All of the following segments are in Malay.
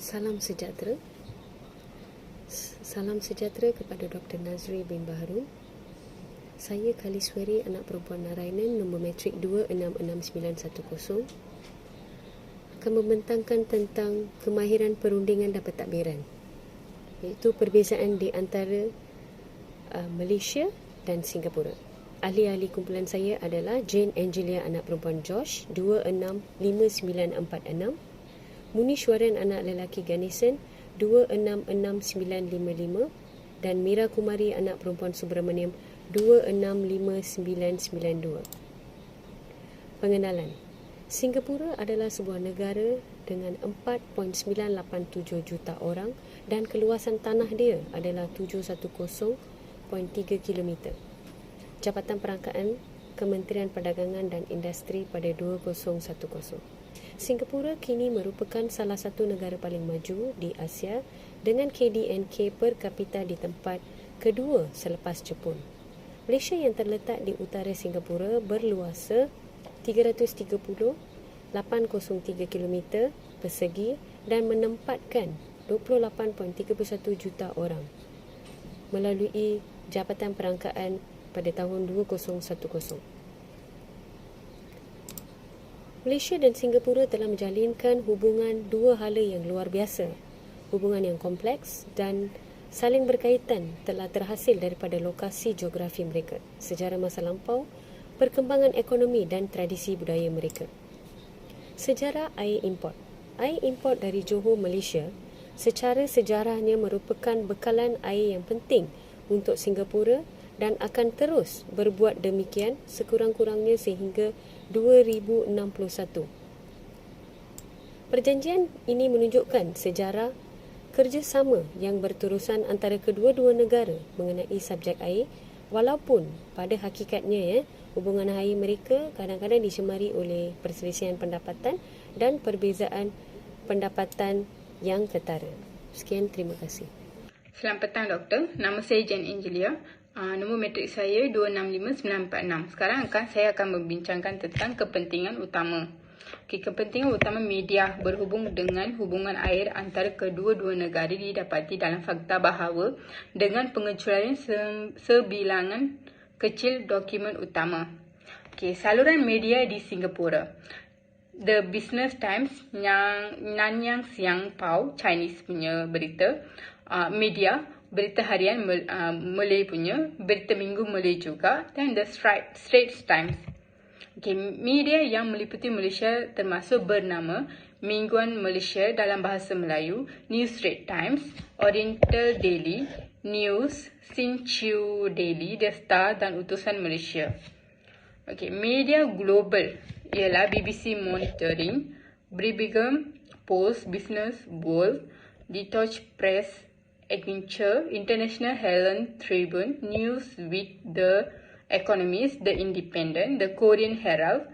Salam sejahtera. Salam sejahtera kepada Dr. Nazri bin Baharu. Saya Kaliswari, anak perempuan Narainan, nombor matrik 266910, akan membentangkan tentang kemahiran perundingan dan pentadbiran, iaitu perbezaan di antara Malaysia dan Singapura. Ahli-ahli kumpulan saya adalah Jane Angelia, anak perempuan Josh, 265946, Munishwaran, anak lelaki Ganesan, 266955, dan Mira Kumari, anak perempuan Subramaniam, 265992. Pengenalan. Singapura adalah sebuah negara dengan 4.987 juta orang dan keluasan tanah dia adalah 710.3 km. Jabatan Perangkaan Kementerian Perdagangan dan Industri pada 2010. Singapura kini merupakan salah satu negara paling maju di Asia dengan KDNK per kapita di tempat kedua selepas Jepun. Malaysia yang terletak di utara Singapura berluasa 330.803 km persegi dan menempatkan 28.31 juta orang melalui Jabatan Perangkaan pada tahun 2010. Malaysia dan Singapura telah menjalinkan hubungan dua hala yang luar biasa. Hubungan yang kompleks dan saling berkaitan telah terhasil daripada lokasi geografi mereka, sejarah masa lampau, perkembangan ekonomi dan tradisi budaya mereka. Sejarah air import. Air import dari Johor, Malaysia, secara sejarahnya merupakan bekalan air yang penting untuk Singapura dan akan terus berbuat demikian sekurang-kurangnya sehingga 2061. Perjanjian ini menunjukkan sejarah kerjasama yang berterusan antara kedua-dua negara mengenai subjek air, walaupun pada hakikatnya hubungan air mereka kadang-kadang dicemari oleh perselisihan pendapatan dan perbezaan pendapatan yang ketara. Sekian, terima kasih. Selamat petang, Doktor. Nama saya Jane Angelia. Nombor matrik saya 265946. Sekarang saya akan membincangkan tentang kepentingan utama. Kepentingan utama media berhubung dengan hubungan air antara kedua-dua negara didapati dalam fakta bahawa dengan pengecualian sebilangan kecil dokumen utama. Saluran media di Singapura. The Business Times, Nanyang Siang Pau, Chinese punya berita, media, berita harian Malay punya, berita minggu Malay juga, dan The Straits Times. Media yang meliputi Malaysia termasuk bernama Mingguan Malaysia dalam bahasa Melayu, New Straits Times, Oriental Daily, News, Sinchu Daily, The Star dan Utusan Malaysia. Media global ialah BBC Monitoring, Birmingham Post, Business World, Deutsche Press, Adventure, International Herald Tribune, Newsweek, The Economist, The Independent, The Korean Herald,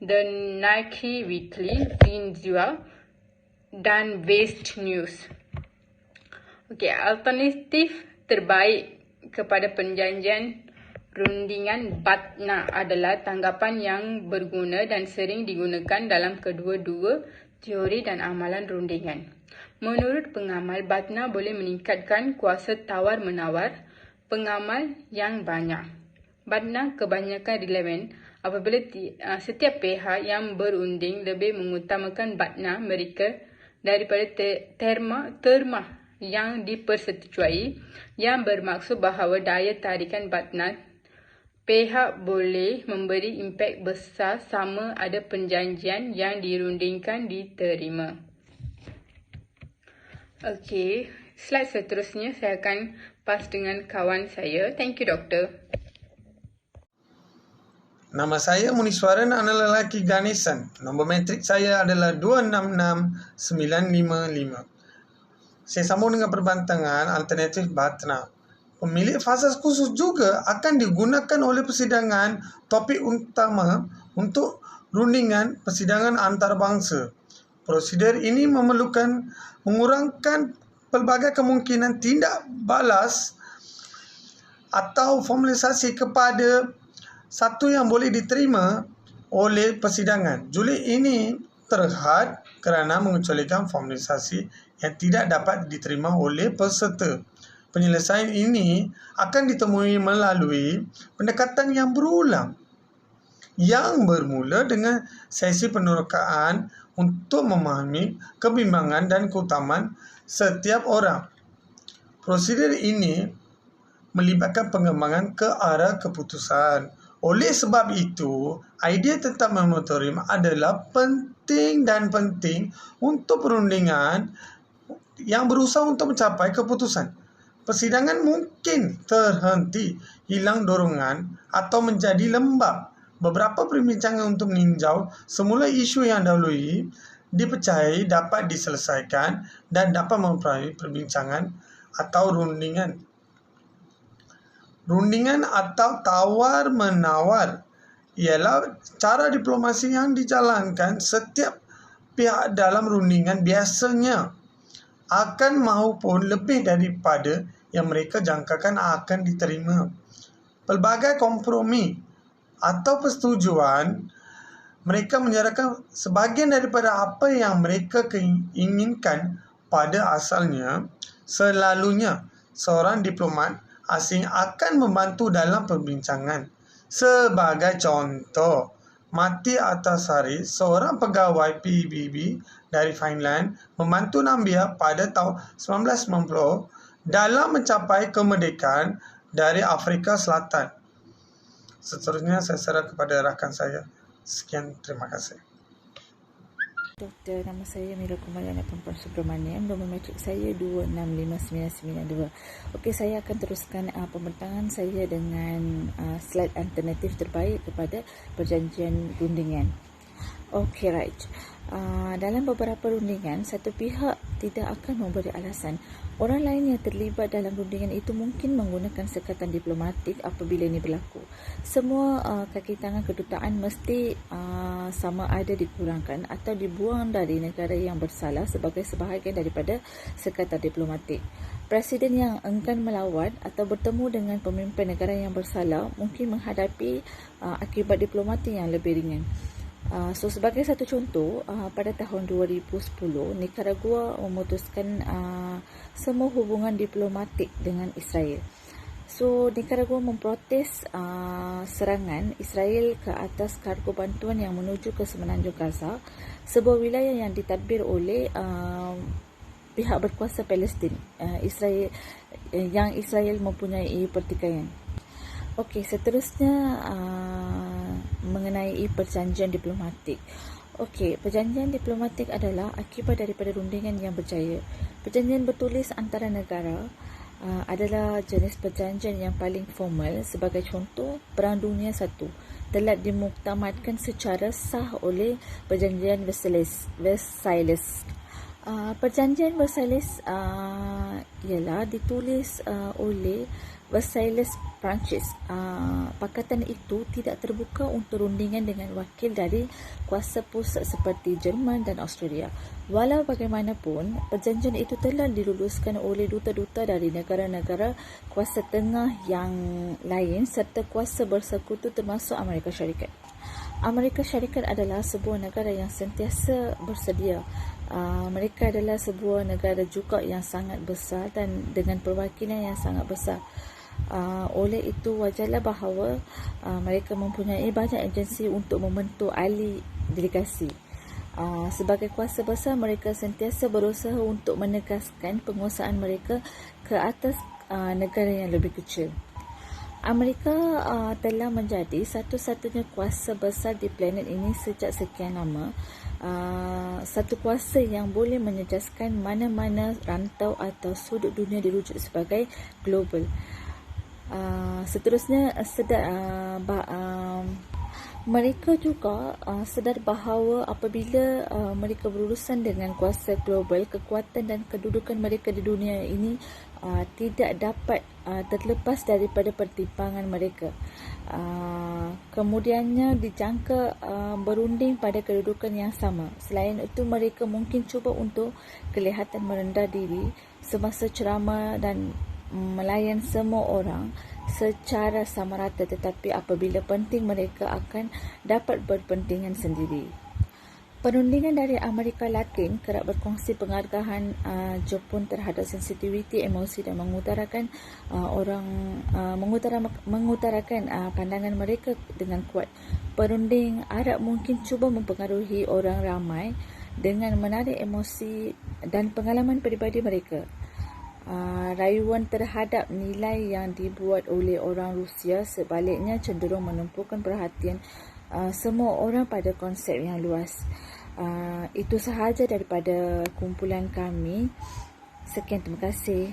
The Nike Weekly, Xinhua, dan West News. Alternatif terbaik kepada perjanjian rundingan BATNA adalah tanggapan yang berguna dan sering digunakan dalam kedua-dua teori dan amalan rundingan. Menurut pengamal, BATNA boleh meningkatkan kuasa tawar-menawar pengamal yang banyak. BATNA kebanyakan relevan apabila setiap pihak yang berunding lebih mengutamakan BATNA mereka daripada terma yang dipersetujui, yang bermaksud bahawa daya tarikan BATNA pihak boleh memberi impak besar sama ada perjanjian yang dirundingkan diterima. Slide seterusnya saya akan pas dengan kawan saya. Thank you, Doktor. Nama saya Munishwaran, anak lelaki Ganesan. Nombor matrik saya adalah 266955. Saya sambung dengan perbantangan alternatif BATNA. Pemilik fasas khusus juga akan digunakan oleh persidangan topik utama untuk rundingan persidangan antarabangsa. Prosedur ini mengurangkan pelbagai kemungkinan tindak balas atau formalisasi kepada satu yang boleh diterima oleh persidangan. Juli ini terhad kerana mengecualikan formalisasi yang tidak dapat diterima oleh peserta. Penyelesaian ini akan ditemui melalui pendekatan yang berulang yang bermula dengan sesi penerokaan untuk memahami kebimbangan dan keutamaan setiap orang. Prosedur ini melibatkan pengembangan ke arah keputusan. Oleh sebab itu, idea tentang moratorium adalah penting untuk perundingan yang berusaha untuk mencapai keputusan. Persidangan mungkin terhenti, hilang dorongan atau menjadi lembab. Beberapa perbincangan untuk meninjau semula isu yang dahului dipercayai dapat diselesaikan dan dapat memperoleh perbincangan atau rundingan. Rundingan atau tawar-menawar ialah cara diplomasi yang dijalankan setiap pihak dalam rundingan biasanya akan maupun lebih daripada yang mereka jangkakan akan diterima. Pelbagai kompromi atau persetujuan mereka menyerahkan sebahagian daripada apa yang mereka inginkan pada asalnya. Selalunya, seorang diplomat asing akan membantu dalam perbincangan. Sebagai contoh, Matti Ahtisaari, seorang pegawai PBB dari Finland, membantu Namibia pada tahun 1990 dalam mencapai kemerdekaan dari Afrika Selatan. Seterusnya saya serah kepada rakan saya. Sekian, terima kasih. Doktor, nama saya Mira Kumariana Perempuan Subramanian. Nombor matrik saya 265992. Okey, saya akan teruskan pembentangan saya dengan slide alternatif terbaik kepada perjanjian rundingan. Okey, right. Dalam beberapa rundingan, satu pihak tidak akan memberi alasan. Orang lain yang terlibat dalam rundingan itu mungkin menggunakan sekatan diplomatik apabila ini berlaku. Semua kaki tangan kedutaan mesti sama ada dikurangkan atau dibuang dari negara yang bersalah sebagai sebahagian daripada sekatan diplomatik. Presiden yang enggan melawat atau bertemu dengan pemimpin negara yang bersalah mungkin menghadapi akibat diplomatik yang lebih ringan. Sebagai satu contoh, pada tahun 2010, Nicaragua memutuskan semua hubungan diplomatik dengan Israel. Nicaragua memprotes serangan Israel ke atas kargo bantuan yang menuju ke semenanjung Gaza, sebuah wilayah yang ditadbir oleh pihak berkuasa Palestin, Israel mempunyai pertikaian. Okey, seterusnya mengenai perjanjian diplomatik. Okey, perjanjian diplomatik adalah akibat daripada rundingan yang berjaya. Perjanjian bertulis antara negara adalah jenis perjanjian yang paling formal. Sebagai contoh, Perang Dunia I telah dimuktamadkan secara sah oleh Perjanjian Versailles. Perjanjian Versailles ialah ditulis oleh Versailles, Perancis. Pakatan itu tidak terbuka untuk rundingan dengan wakil dari kuasa pusat seperti Jerman dan Australia. Walau bagaimanapun, perjanjian itu telah diluluskan oleh duta-duta dari negara-negara kuasa tengah yang lain serta kuasa bersekutu termasuk Amerika Syarikat. Amerika Syarikat adalah sebuah negara yang sentiasa bersedia. Mereka adalah sebuah negara juga yang sangat besar dan dengan perwakilan yang sangat besar. Oleh itu, wajarlah bahawa mereka mempunyai banyak agensi untuk membentuk ahli delegasi. Sebagai kuasa besar, mereka sentiasa berusaha untuk menegaskan penguasaan mereka ke atas negara yang lebih kecil. Amerika telah menjadi satu-satunya kuasa besar di planet ini sejak sekian lama. Satu kuasa yang boleh menjejaskan mana-mana rantau atau sudut dunia dirujuk sebagai global. Seterusnya, mereka juga sedar bahawa apabila mereka berurusan dengan kuasa global, kekuatan dan kedudukan mereka di dunia ini tidak dapat terlepas daripada pertimbangan mereka. Kemudiannya dijangka berunding pada kedudukan yang sama. Selain itu, mereka mungkin cuba untuk kelihatan merendah diri semasa ceramah dan melayan semua orang secara sama rata, tetapi apabila penting mereka akan dapat berpentingan sendiri. Perundingan dari Amerika Latin kerap berkongsi penghargaan Jepun terhadap sensitiviti emosi dan mengutarakan pandangan mereka dengan kuat. Perunding Arab mungkin cuba mempengaruhi orang ramai dengan menarik emosi dan pengalaman peribadi mereka. Rayuan terhadap nilai yang dibuat oleh orang Rusia sebaliknya cenderung menumpukan perhatian semua orang pada konsep yang luas. Itu sahaja daripada kumpulan kami. Sekian, terima kasih.